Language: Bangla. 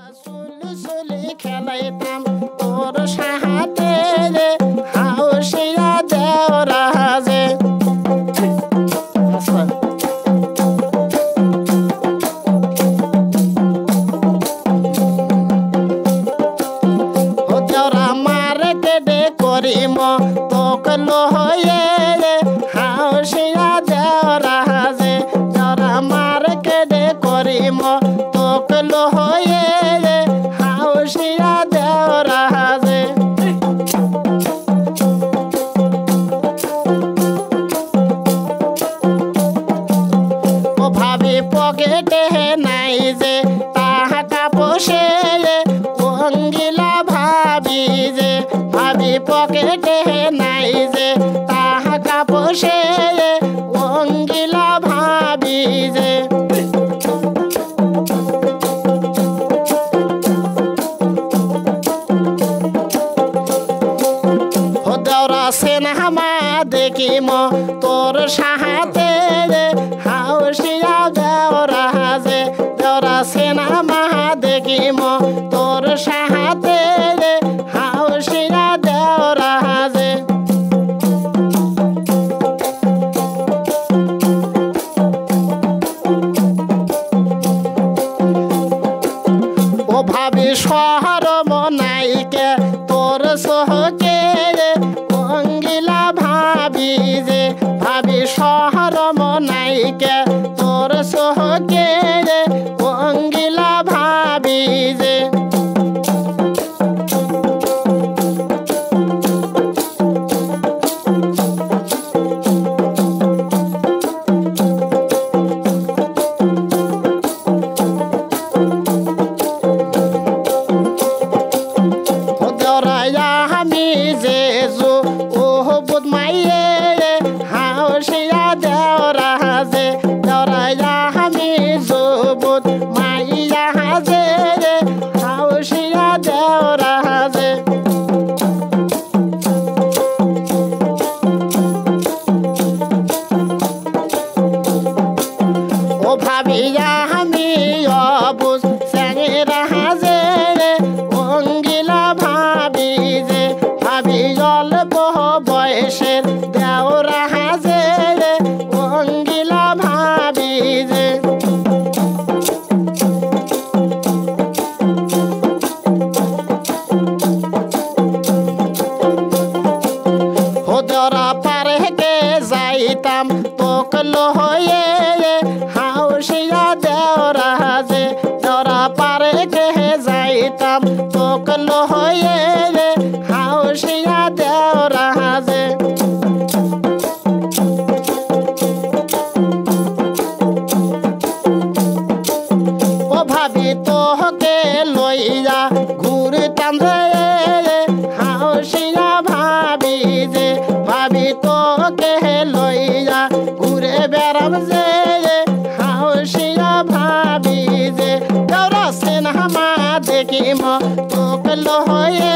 সুলি খেলাইতাম তোর সাহাতে রে হাউসিয়া দেওরাজে দেওরা মারে কেডে করিম তোকলো হয়ে রে হাউসিয়া দেওরাজে দেওরা মারে কেডে করিম তোকলো হয়ে রে হাউসিয়া দেওরাজে ও ভাবি পকেটে নাই যে টাকা পোষে অঙ্গিলা ভাবি যে ভাবি পকেটে নাই যে টাকা পোষে অঙ্গিলা ভাবি যে দেওরা সিনেমা দেখিম তোর সাহাতে রে হাউসিয়া দেওরাজে দেওরা সিনেমা দেখিম তোর সাহাতে রে হাউসিয়া দেওরাজে ও ভাবি শহর মনাইকে তোর সহকে অঙ্গিলা ভাবি যে ভাবি শহর মনাইকে তোর সহকে অঙ্গিলা ভাবি যে আমি যেজু ওহ বুধ মাইয়ে হাউসিয়া দেওরাজে দেওরা আমি জুবুদ মাইয়া হাজে হাউসিয়া দেওরাজে ও ভাবিয়া আমি অবুজ স্যাংরা হাজে অঙ্গিলা ভাবি যে ভাবি অল্প বয়সের দেওরা হাজে অঙ্গিলা ভাবি যে দেওরা পারে কে যাইতাম তোকলো হয়ে হাউসিয়া দেওরাজে দেওরা পারে কে যাইতাম তোকলো হয়ে হাউসিয়া দেওরাজে ও ভাবি তোকে লইয়া ঘুরতাম রে হাউসিয়া ভাবি যে ভাবি তোকে লইয়া ঘুরে বেড়াম যে হাউসিয়া ভাবি যে দেওরা সিনেমা দেখিম তোকলো হয়ে